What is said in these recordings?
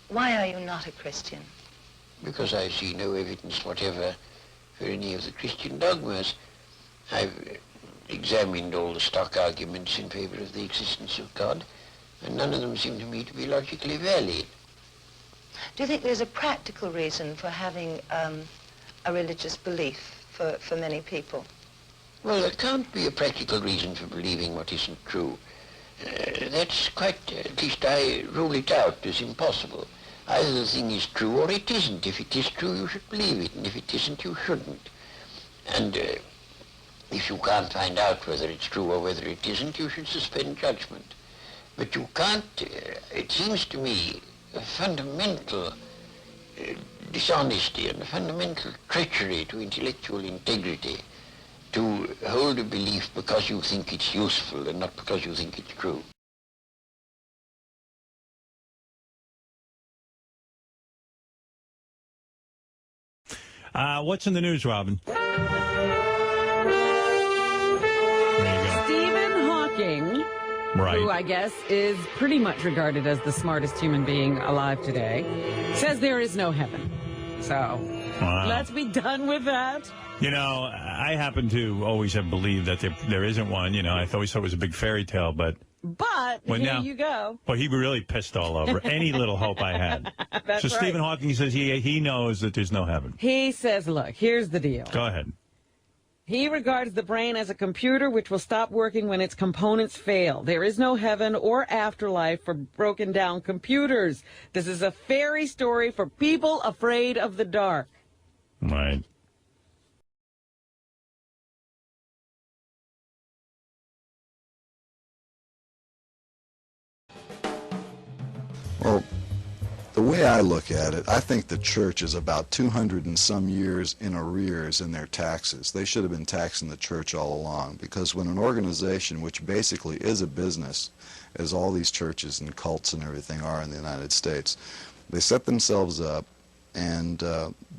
Why are you not a Christian? Because I see no evidence whatever for any of the Christian dogmas. I've examined all the stock arguments in favor of the existence of God, and none of them seem to me to be logically valid. Do you think there's a practical reason for having a religious belief for many people? Well, there can't be a practical reason for believing what isn't true. That's quite, at least I rule it out as impossible. Either the thing is true or it isn't. If it is true, you should believe it, and if it isn't, you shouldn't. And if you can't find out whether it's true or whether it isn't, you should suspend judgment. But you can't, it seems to me, a fundamental dishonesty and a fundamental treachery to intellectual integrity to hold a belief because you think it's useful and not because you think it's true. What's in the news, Robin? There you go. Stephen Hawking, right, who I guess is pretty much regarded as the smartest human being alive today, says there is no heaven. So let's be done with that. You know, I happen to always have believed that there isn't one. You know, I always thought it was a big fairy tale, but here you go. Well, he really pissed all over any little hope I had. That's so right. Stephen Hawking says he knows that there's no heaven. He says, look, here's the deal. Go ahead. He regards the brain as a computer which will stop working when its components fail. There is no heaven or afterlife for broken down computers. This is a fairy story for people afraid of the dark. Right. Well, the way I look at it, I think the church is about 200 and some years in arrears in their taxes. They should have been taxing the church all along, because when an organization, which basically is a business, as all these churches and cults and everything are in the United States, they set themselves up and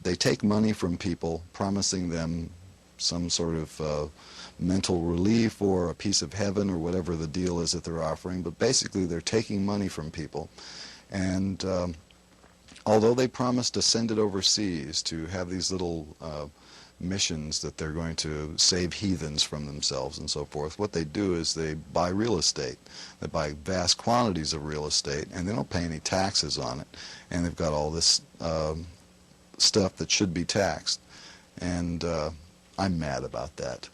they take money from people, promising them some sort of mental relief or a piece of heaven or whatever the deal is that they're offering, but basically they're taking money from people. And although they promise to send it overseas to have these little missions that they're going to save heathens from themselves and so forth, what they do is they buy real estate. They buy vast quantities of real estate, and they don't pay any taxes on it. And they've got all this stuff that should be taxed. And I'm mad about that.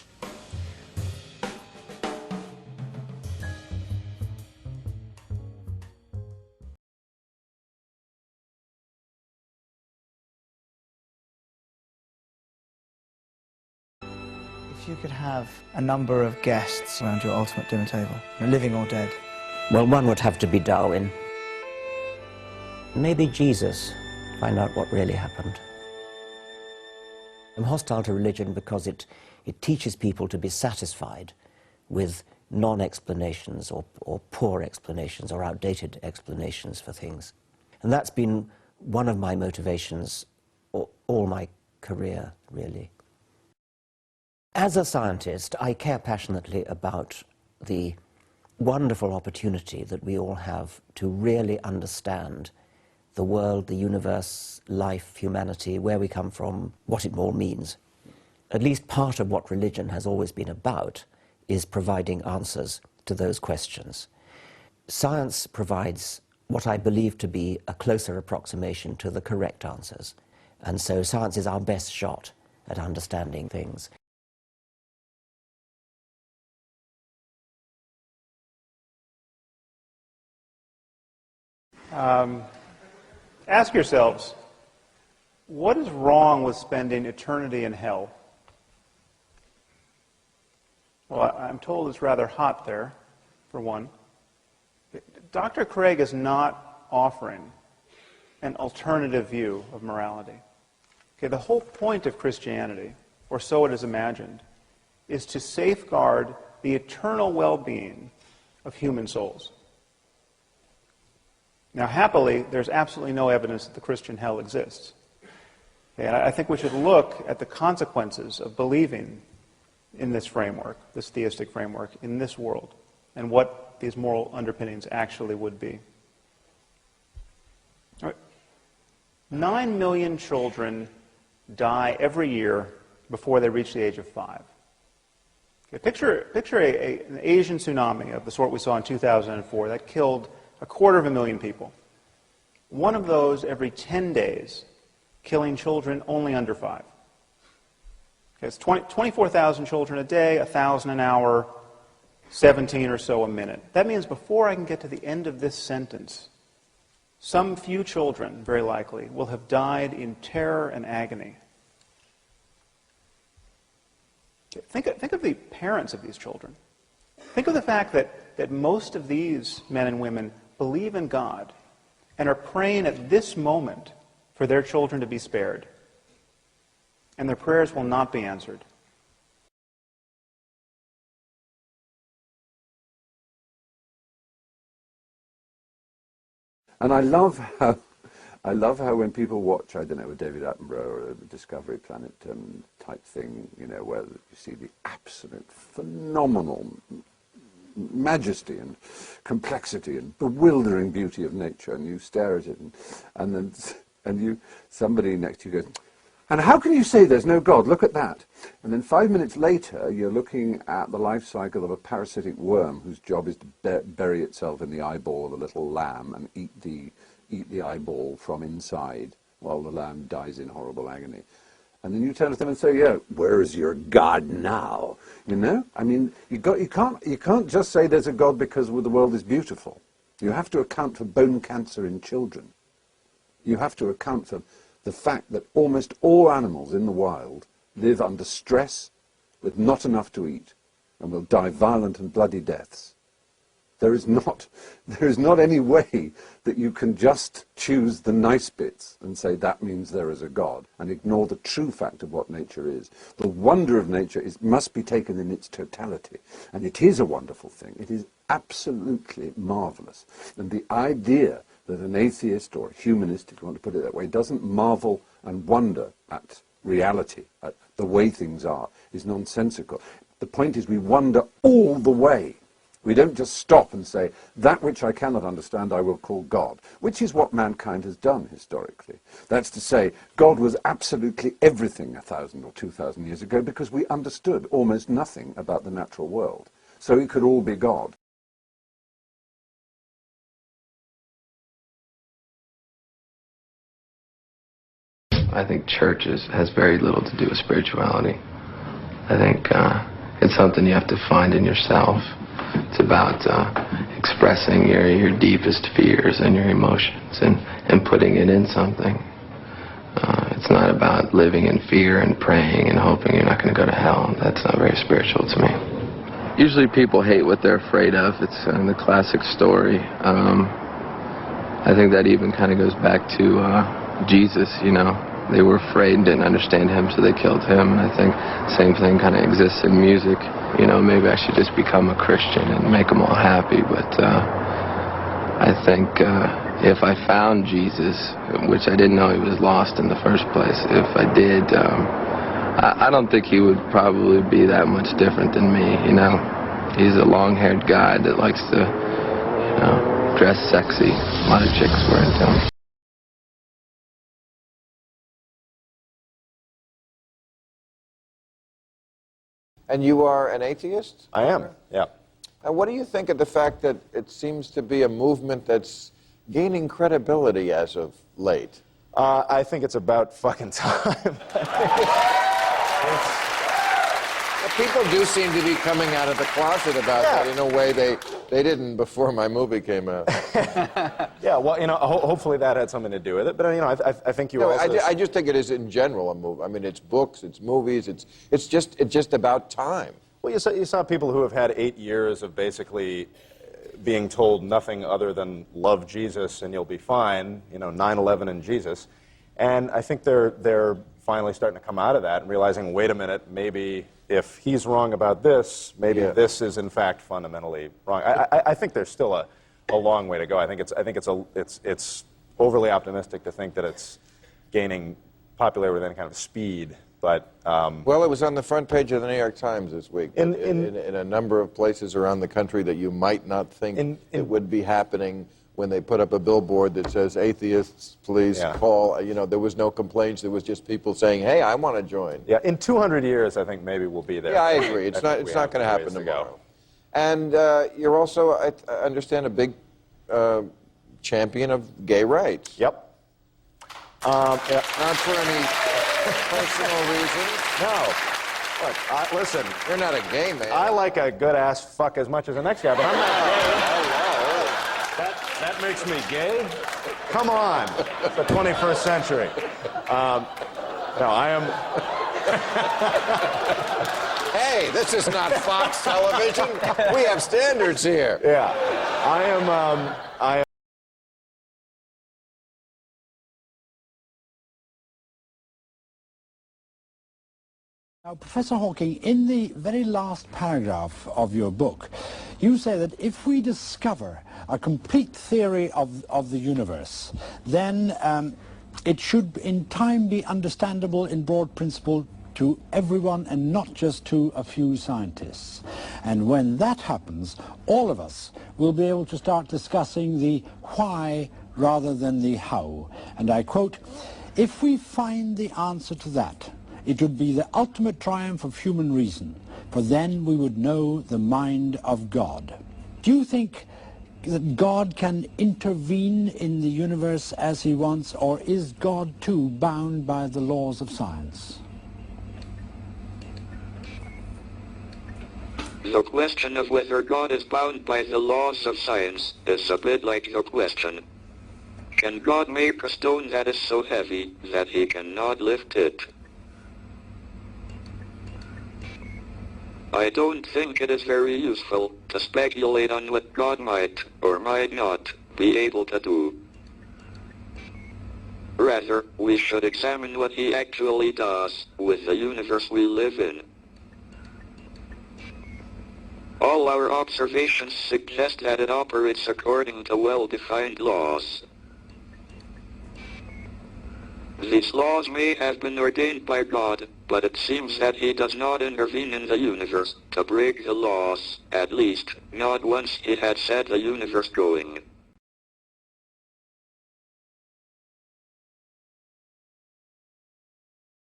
If you could have a number of guests around your ultimate dinner table, living or dead. Well, one would have to be Darwin. Maybe Jesus. Find out what really happened. I'm hostile to religion because it teaches people to be satisfied with non-explanations or poor explanations or outdated explanations for things. And that's been one of my motivations all my career, really. As a scientist, I care passionately about the wonderful opportunity that we all have to really understand the world, the universe, life, humanity, where we come from, what it all means. At least part of what religion has always been about is providing answers to those questions. Science provides what I believe to be a closer approximation to the correct answers. And so science is our best shot at understanding things. Ask yourselves, what is wrong with spending eternity in hell? Well, I'm told it's rather hot there, for one. Dr. Craig is not offering an alternative view of morality. Okay, the whole point of Christianity, or so it is imagined, is to safeguard the eternal well-being of human souls. Now, happily, there's absolutely no evidence that the Christian hell exists. Okay, I think we should look at the consequences of believing in this framework, this theistic framework, in this world, and what these moral underpinnings actually would be. All right. 9 million children die every year before they reach the age of 5. Okay, picture an Asian tsunami of the sort we saw in 2004 that killed 250,000 people. One of those every 10 days, killing children only under 5. Okay, it's 24,000 children a day, 1,000 an hour, 17 or so a minute. That means before I can get to the end of this sentence, some few children, very likely, will have died in terror and agony. Think of the parents of these children. Think of the fact that most of these men and women believe in God and are praying at this moment for their children to be spared. And their prayers will not be answered. And I love how when people watch, I don't know, a David Attenborough or a Discovery Planet type thing, you know, where you see the absolute phenomenal majesty and complexity and bewildering beauty of nature, and you stare at it, and somebody next to you goes, "And how can you say there's no God? Look at that." And then 5 minutes later, you're looking at the life cycle of a parasitic worm whose job is to bury itself in the eyeball of a little lamb and eat the eyeball from inside while the lamb dies in horrible agony. And then you turn to them and say, "Yeah, where is your God now?" You know? I mean, you can't just say there's a God because the world is beautiful. You have to account for bone cancer in children. You have to account for the fact that almost all animals in the wild live under stress with not enough to eat and will die violent and bloody deaths. There is not any way that you can just choose the nice bits and say that means there is a God and ignore the true fact of what nature is. The wonder of nature must be taken in its totality. And it is a wonderful thing. It is absolutely marvelous. And the idea that an atheist or a humanist, if you want to put it that way, doesn't marvel and wonder at reality, at the way things are, is nonsensical. The point is we wonder all the way. We don't just stop and say, that which I cannot understand I will call God, which is what mankind has done historically. That's to say, God was absolutely everything 1,000 or 2,000 years ago because we understood almost nothing about the natural world. So it could all be God. I think church has very little to do with spirituality. I think it's something you have to find in yourself. It's about expressing your deepest fears and your emotions and putting it in something. It's not about living in fear and praying and hoping you're not going to go to hell. That's not very spiritual to me. Usually people hate what they're afraid of. It's the classic story. I think that even kind of goes back to Jesus, you know. They were afraid and didn't understand him, so they killed him. And I think the same thing kind of exists in music. You know, maybe I should just become a Christian and make them all happy. But I think if I found Jesus, which I didn't know he was lost in the first place, if I did, I don't think he would probably be that much different than me, you know. He's a long-haired guy that likes to, you know, dress sexy. A lot of chicks were into him. And you are an atheist? I am, yeah. And what do you think of the fact that it seems to be a movement that's gaining credibility as of late? I think it's about fucking time. People do seem to be coming out of the closet about that in a way they didn't before my movie came out. Yeah, well, you know, hopefully that had something to do with it. But, you know, I think you also... I just think it is in general a move. I mean, it's books, it's movies, it's just about time. Well, you saw people who have had 8 years of basically being told nothing other than love Jesus and you'll be fine, you know, 9/11 and Jesus. And I think they're finally starting to come out of that and realizing, wait a minute, maybe if he's wrong about this, maybe this is in fact fundamentally wrong. I think there's still a long way to go. I think it's overly optimistic to think that it's gaining popularity with any kind of speed. But well, it was on the front page of the New York Times this week in a number of places around the country that you might not think it would be happening when they put up a billboard that says, atheists, please call. You know, there was no complaints. There was just people saying, hey, I want to join. Yeah, in 200 years, I think maybe we'll be there. Yeah, I agree. It's not going to happen tomorrow. And you're also, I understand, a big champion of gay rights. Yep. Not for any personal reasons. No. Look, listen. You're not a gay man. I like a good-ass fuck as much as the next guy, but I'm not gay. That makes me gay? Come on. It's the 21st century. No, I am... Hey, this is not Fox television. We have standards here. Yeah. I am... Now, Professor Hawking, in the very last paragraph of your book, you say that if we discover a complete theory of the universe, then it should in time be understandable in broad principle to everyone and not just to a few scientists. And when that happens, all of us will be able to start discussing the why rather than the how. And I quote, "If we find the answer to that, it would be the ultimate triumph of human reason, for then we would know the mind of God." Do you think that God can intervene in the universe as he wants, or is God too bound by the laws of science? The question of whether God is bound by the laws of science is a bit like the question, can God make a stone that is so heavy that he cannot lift it? I don't think it is very useful to speculate on what God might or might not be able to do. Rather, we should examine what he actually does with the universe we live in. All our observations suggest that it operates according to well-defined laws. These laws may have been ordained by God, but it seems that he does not intervene in the universe to break the laws, at least not once he had set the universe going.